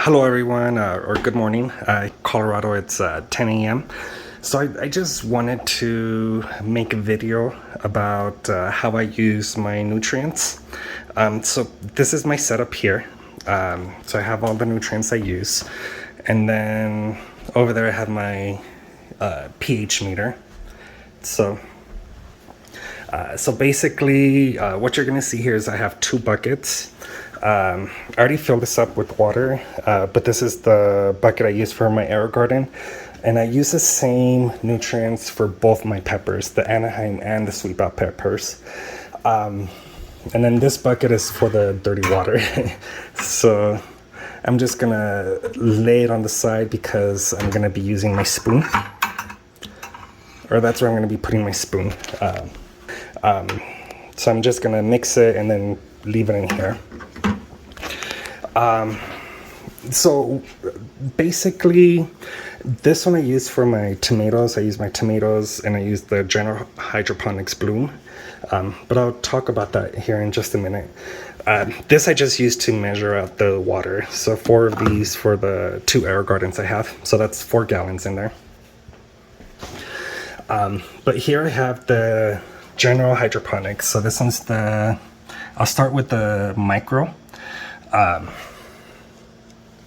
Hello everyone, or good morning. Colorado, it's 10 a.m. So I just wanted to make a video about how I use my nutrients. So this is my setup here. So I have all the nutrients I use. And then over there I have my pH meter. So basically what you're gonna see here is I have two buckets. I already filled this up with water, but this is the bucket I use for my Aerogarden, and I use the same nutrients for both my peppers, the Anaheim and the sweet bell peppers. And then this bucket is for the dirty water. So I'm just gonna lay it on the side because I'm gonna be using my spoon, or that's where I'm gonna be putting my spoon. So I'm just gonna mix it and then leave it in here. So basically this one I use for my tomatoes. I use my tomatoes and I use the General Hydroponics Bloom. But I'll talk about that here in just a minute. This I just use to measure out the water. So 4 of these for the 2 Aerogardens I have. So that's 4 gallons in there. But here I have the General Hydroponics. So this one's I'll start with the micro.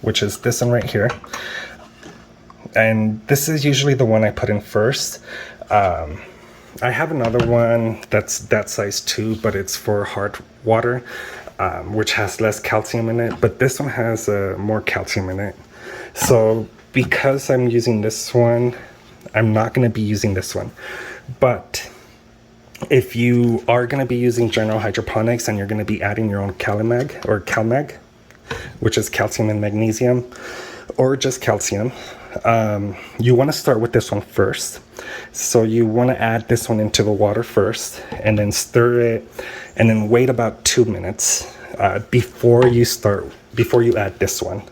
Which is this one right here, and this is usually the one I put in first. I have another one that's that size too, but it's for hard water, which has less calcium in it, but this one has more calcium in it. So because I'm using this one, I'm not going to be using this one. But if you are going to be using General Hydroponics and you're going to be adding your own CalMag or CalMag, which is calcium and magnesium, or just calcium, you want to start with this one first. So you want to add this one into the water first, and then stir it, and then wait about 2 minutes before you add this one.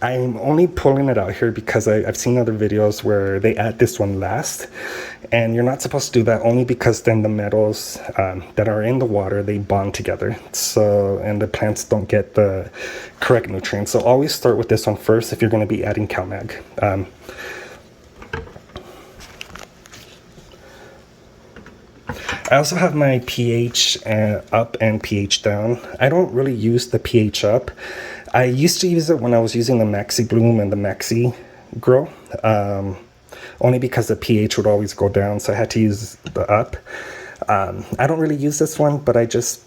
I'm only pulling it out here because I've seen other videos where they add this one last, and you're not supposed to do that, only because then the metals that are in the water, they bond together, so, and the plants don't get the correct nutrients. So always start with this one first if you're going to be adding CalMag. I also have my pH up and pH down. I don't really use the pH up. I used to use it when I was using the Maxi Bloom and the Maxi Grow, only because the pH would always go down, so I had to use the up. I don't really use this one, but I just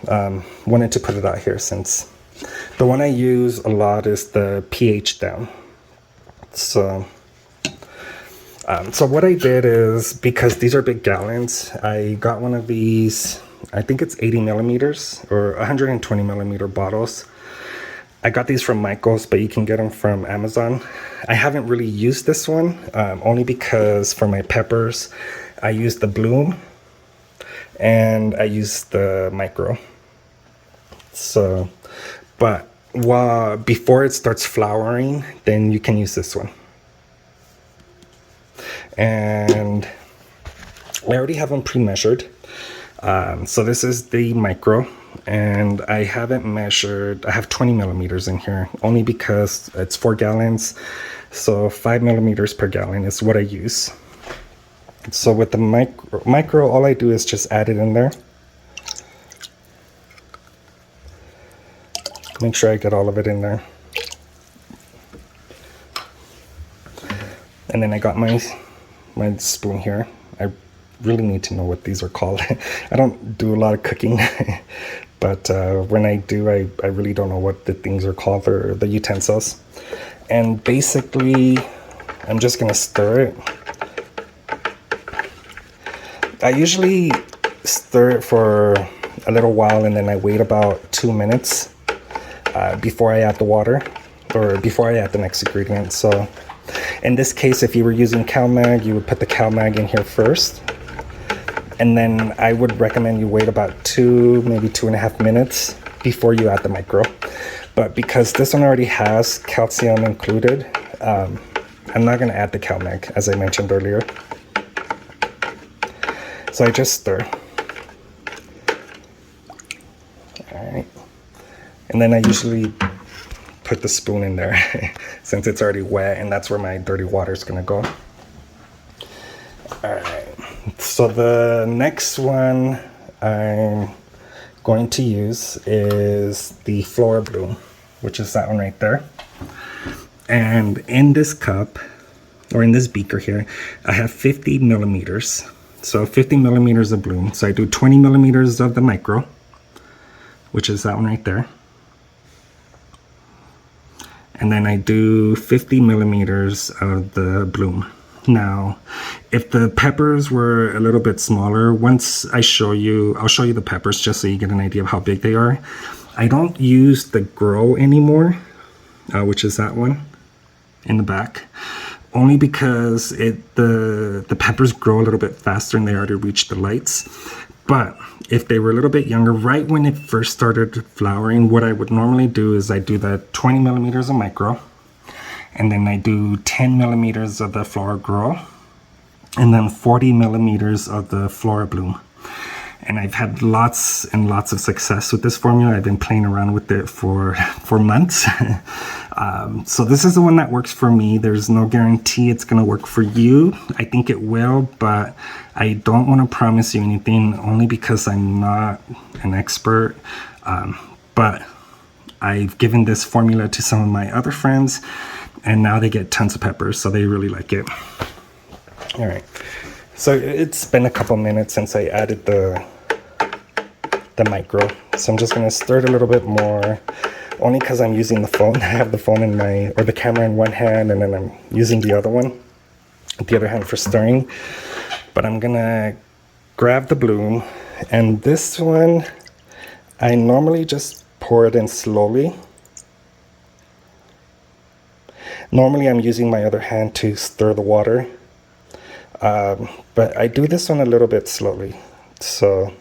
wanted to put it out here since the one I use a lot is the pH down. So what I did is, because these are big gallons, I got one of these, I think it's 80 millimeters or 120 millimeter bottles. I got these from Michael's, but you can get them from Amazon. I haven't really used this one, only because for my peppers, I use the Bloom and I use the micro. So, but before it starts flowering, then you can use this one. And I already have them pre-measured. So this is the micro, and I haven't measured. I have 20 millimeters in here, only because it's 4 gallons. So 5 millimeters per gallon is what I use. So with the micro, all I do is just add it in there. Make sure I get all of it in there. And then I got my spoon here. I really need to know what these are called. I don't do a lot of cooking, but when I do, I really don't know what the things are called, or the utensils. And basically, I'm just gonna stir it. I usually stir it for a little while, and then I wait about 2 minutes before I add the water, or before I add the next ingredient. So in this case, if you were using CalMag, you would put the CalMag in here first. And then I would recommend you wait about 2, maybe 2.5 minutes before you add the micro. But because this one already has calcium included, I'm not going to add the CalMag, as I mentioned earlier. So I just stir. All right. And then I usually put the spoon in there since it's already wet, and that's where my dirty water is gonna go. All right, so the next one I'm going to use is the Flora Bloom, which is that one right there. And in this cup, or in this beaker here, I have 50 millimeters. So 50 millimeters of bloom. So I do 20 millimeters of the micro, which is that one right there. And then I do 50 millimeters of the bloom. Now, if the peppers were a little bit smaller, once I'll show you the peppers just so you get an idea of how big they are. I don't use the grow anymore, which is that one in the back, only because the peppers grow a little bit faster and they already reach the lights. But if they were a little bit younger, right when it first started flowering, what I would normally do is I do the 20 millimeters of micro, and then I do 10 millimeters of the Flora Grow, and then 40 millimeters of the Flora Bloom. And I've had lots and lots of success with this formula. I've been playing around with it for months. So this is the one that works for me. There's no guarantee it's gonna work for you. I think it will, but I don't wanna promise you anything, only because I'm not an expert. But I've given this formula to some of my other friends, and now they get tons of peppers, so they really like it. All right, so it's been a couple minutes since I added the micro, so I'm just gonna stir it a little bit more, only because I'm using the phone. I have the phone or the camera in one hand, and then I'm using the other hand for stirring. But I'm gonna grab the bloom, and this one I normally just pour it in slowly. Normally I'm using my other hand to stir the water, but I do this one a little bit slowly. So,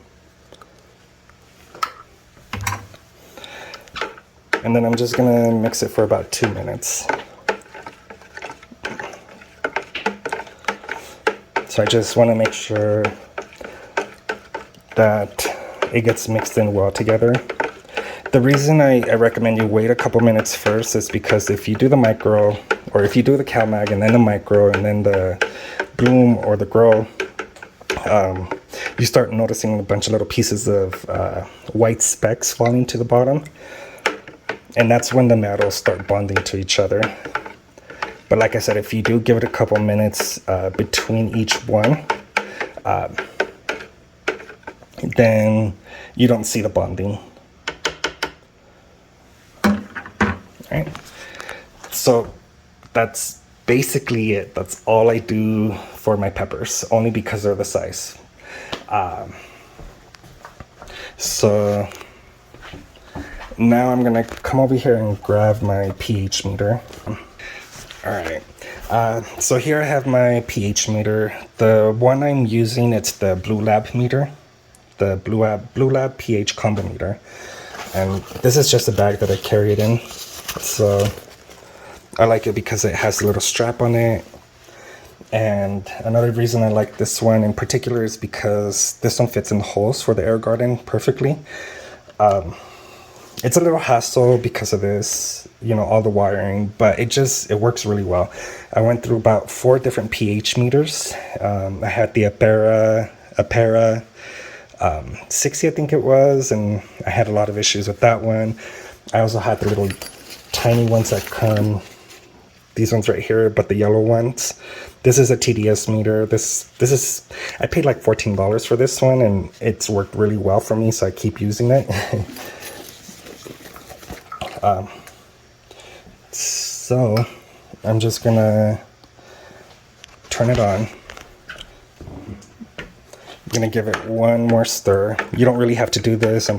and then I'm just gonna mix it for about 2 minutes. So I just wanna make sure that it gets mixed in well together. The reason I recommend you wait a couple minutes first is because if you do the micro, or if you do the CalMag and then the micro and then the bloom or the grow, you start noticing a bunch of little pieces of white specks falling to the bottom. And that's when the nettles start bonding to each other. But like I said, if you do give it a couple minutes between each one, then you don't see the bonding. Right. So that's basically it. That's all I do for my peppers, only because they're the size. So now I'm gonna come over here and grab my pH meter. All right. So here I have my pH meter. The one I'm using, it's the Bluelab meter, the Bluelab pH combo meter, and this is just a bag that I carry it in. So I like it because it has a little strap on it. And another reason I like this one in particular is because this one fits in the holes for the Aerogarden perfectly. It's a little hassle because of this, all the wiring, but it works really well. I went through about 4 different pH meters. I had the Apera 60, I think it was, and I had a lot of issues with that one. I also had the little tiny ones that come, these ones right here, but the yellow ones. This is a TDS meter. This is, I paid like $14 for this one, and it's worked really well for me, so I keep using it. So I'm just gonna turn it on. I'm gonna give it one more stir. You don't really have to do this. I'm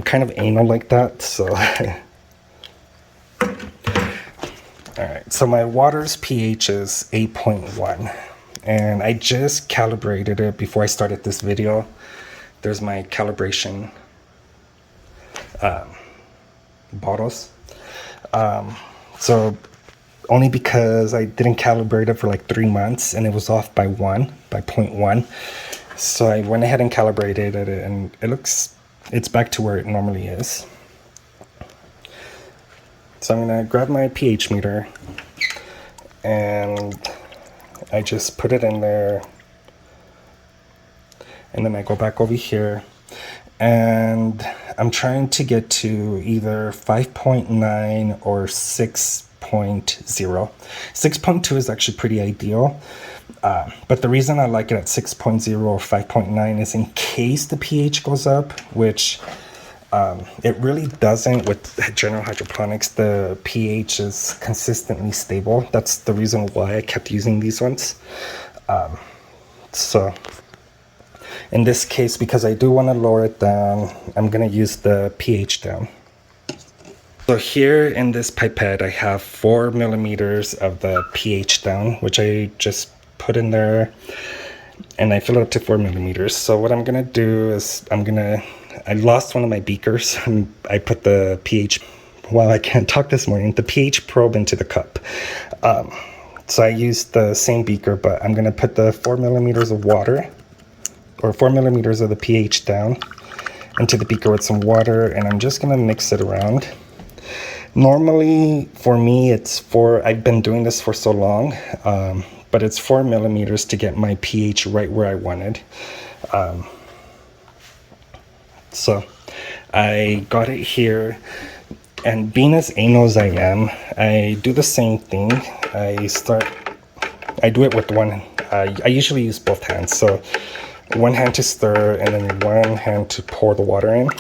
kind of anal like that, so. All right, so my water's pH is 8.1, and I just calibrated it before I started this video. There's my calibration bottles. So only because I didn't calibrate it for like 3 months and it was off by 0.1. So I went ahead and calibrated it, and it's back to where it normally is. So I'm gonna grab my pH meter and I just put it in there, and then I go back over here and I'm trying to get to either 5.9 or 6.0. 6.2 is actually pretty ideal, but the reason I like it at 6.0 or 5.9 is in case the pH goes up, which it really doesn't with General Hydroponics. The pH is consistently stable. That's the reason why I kept using these ones. So in this case, because I do want to lower it down, I'm going to use the pH down. So here in this pipette, I have 4 millimeters of the pH down, which I just put in there, and I fill it up to 4 millimeters. So what I'm going to do is I lost one of my beakers, and I put the pH, well, I can't talk this morning, the pH probe into the cup. So I used the same beaker, but I'm going to put the 4 millimeters of water, or 4 millimeters of the pH down into the beaker with some water, and I'm just going to mix it around. Normally, for me, I've been doing this for so long, but it's 4 millimeters to get my pH right where I wanted. So I got it here, and being as anal as I am, I do the same thing. I do it with one, I usually use both hands. So one hand to stir, and then one hand to pour the water in.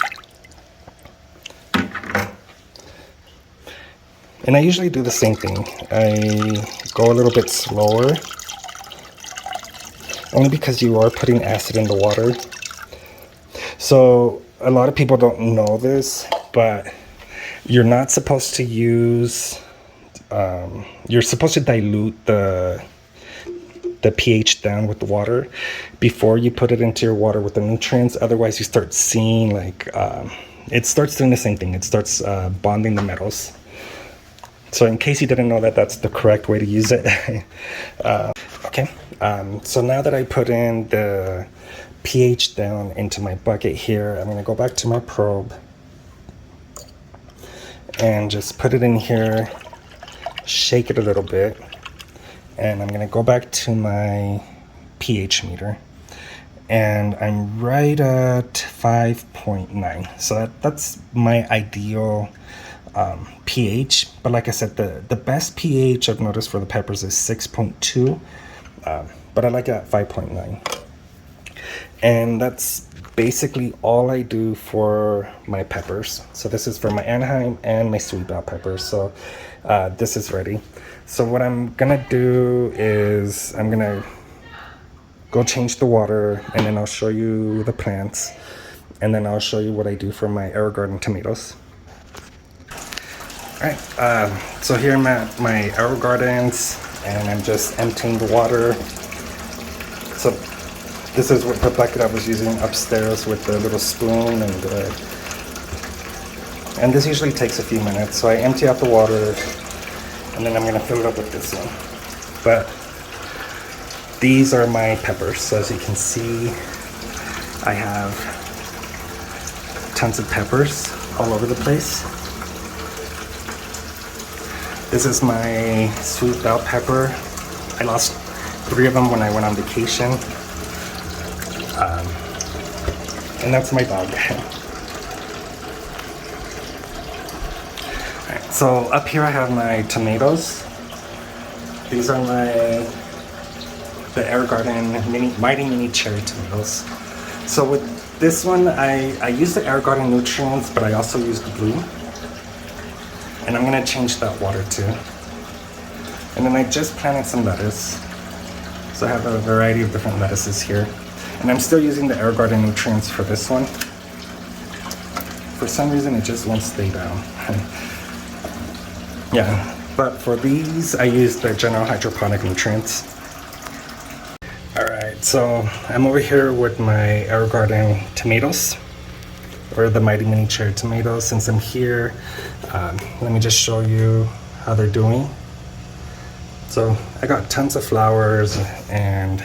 And I usually do the same thing. I go a little bit slower, only because you are putting acid in the water. So a lot of people don't know this, but you're not supposed to use, you're supposed to dilute the pH down with the water before you put it into your water with the nutrients. Otherwise you start seeing like, it starts doing the same thing. It starts bonding the metals. So in case you didn't know that, that's the correct way to use it. Okay, so now that I put in the pH down into my bucket here, I'm gonna go back to my probe and just put it in here, shake it a little bit, and I'm gonna go back to my pH meter, and I'm right at 5.9. So that's my ideal pH. But like I said, the best pH I've noticed for the peppers is 6.2, but I like it at 5.9. And that's basically all I do for my peppers. So this is for my Anaheim and my sweet bell peppers. So this is ready. So what I'm gonna do is I'm gonna go change the water, and then I'll show you the plants, and then I'll show you what I do for my Aerogarden tomatoes. All right, so here I'm at my Aerogardens, and I'm just emptying the water. So this is what the bucket I was using upstairs with the little spoon, and this usually takes a few minutes. So I empty out the water, and then I'm gonna fill it up with this one. But these are my peppers. So as you can see, I have tons of peppers all over the place. This is my sweet bell pepper. I lost 3 of them when I went on vacation. And that's my dog. Alright, so up here I have my tomatoes. These are the Aerogarden Mighty Mini Cherry tomatoes. So with this one, I use the Aerogarden nutrients, but I also use the Bloom. And I'm gonna change that water too. And then I just planted some lettuce. So I have a variety of different lettuces here. And I'm still using the Aerogarden nutrients for this one. For some reason, it just won't stay down. Yeah, but for these, I use the General Hydroponic nutrients. All right, so I'm over here with my Aerogarden tomatoes, or the Mighty Mini Cherry tomatoes. Since I'm here, let me just show you how they're doing. So I got tons of flowers and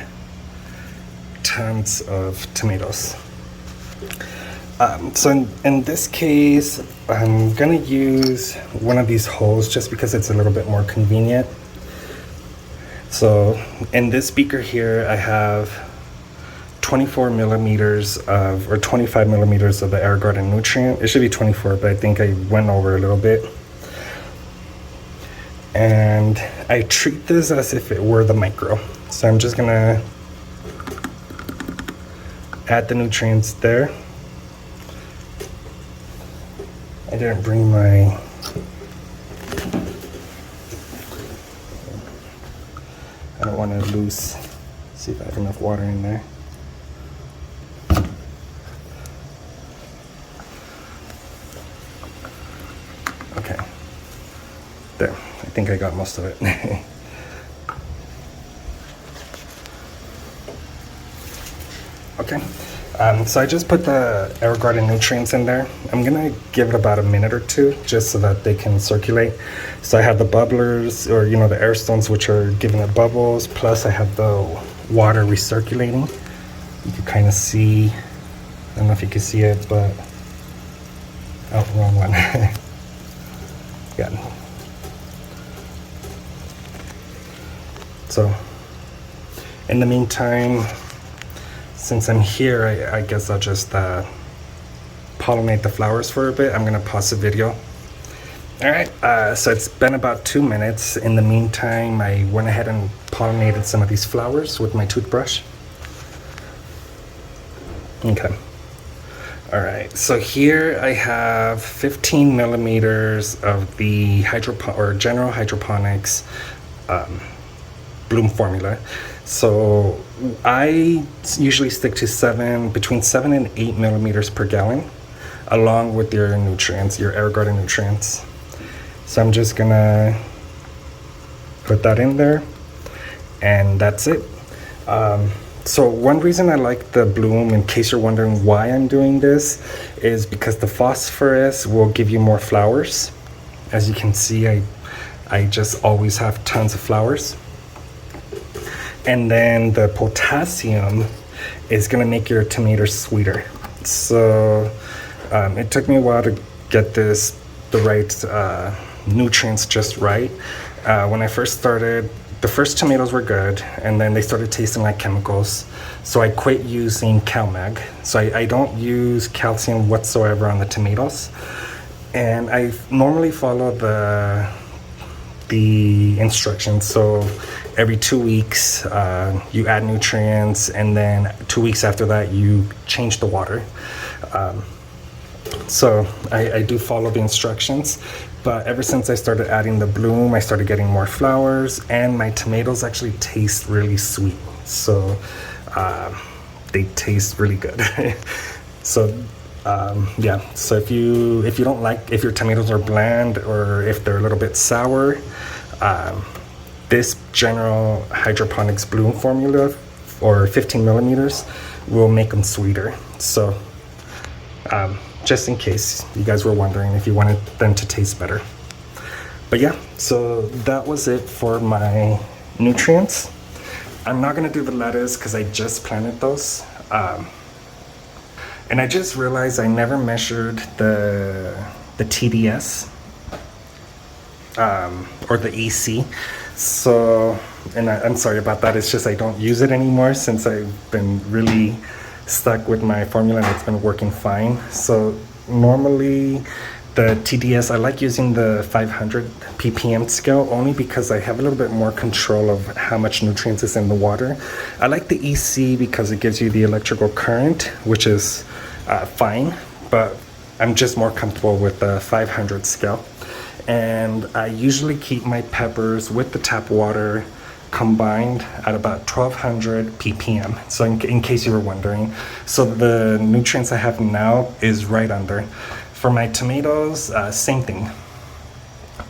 tons of tomatoes. So in this case, I'm gonna use one of these holes just because it's a little bit more convenient. So in this beaker here, I have 24 millimeters of, or 25 millimeters of the Aerogarden nutrient. It should be 24, but I think I went over a little bit. And I treat this as if it were the micro. So I'm just gonna add the nutrients there. I didn't bring my I don't want to lose. See if I have enough water in there. Okay. There. I think I got most of it. Okay. So I just put the Aerogarden nutrients in there. I'm gonna give it about a minute or two just so that they can circulate. So I have the bubblers, or the air stones, which are giving it bubbles, plus I have the water recirculating. You can kind of see, I don't know if you can see it, but oh, wrong one. Yeah. So in the meantime, since I'm here, I guess I'll just pollinate the flowers for a bit. I'm gonna pause the video. All right, so it's been about 2 minutes. In the meantime, I went ahead and pollinated some of these flowers with my toothbrush. Okay. All right, so here I have 15 millimeters of the General Hydroponics Bloom formula. So I usually stick to between 7 and 8 millimeters per gallon, along with your nutrients, your Aerogarden nutrients. So I'm just gonna put that in there, and that's it. So one reason I like the Bloom, in case you're wondering why I'm doing this, is because the phosphorus will give you more flowers. As you can see, I just always have tons of flowers. And then the potassium is gonna make your tomatoes sweeter. So it took me a while to get the right nutrients just right. When I first started, the first tomatoes were good, and then they started tasting like chemicals. So I quit using CalMag. So I don't use calcium whatsoever on the tomatoes. And I normally follow the instructions. So every 2 weeks, you add nutrients, and then 2 weeks after that, you change the water. So I do follow the instructions, but ever since I started adding the Bloom, I started getting more flowers, and my tomatoes actually taste really sweet. So they taste really good. So yeah, so if you don't like, if your tomatoes are bland or if they're a little bit sour, this General Hydroponics Bloom formula, or 15 millimeters, will make them sweeter. So just in case you guys were wondering if you wanted them to taste better. But yeah, so that was it for my nutrients. I'm not gonna do the lettuce because I just planted those. And I just realized I never measured the TDS or the EC. So, and I'm sorry about that. It's just I don't use it anymore since I've been really stuck with my formula and it's been working fine. So normally the TDS, I like using the 500 ppm scale only because I have a little bit more control of how much nutrients is in the water. I like the EC because it gives you the electrical current, which is fine, but I'm just more comfortable with the 500 scale. And I usually keep my peppers with the tap water combined at about 1200 ppm. So in case you were wondering, so the nutrients I have now is right under. For my tomatoes, same thing.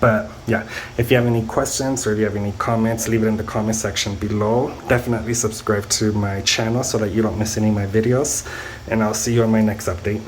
But yeah, if you have any questions or if you have any comments, leave it in the comment section below. Definitely subscribe to my channel so that you don't miss any of my videos, and I'll see you on my next update.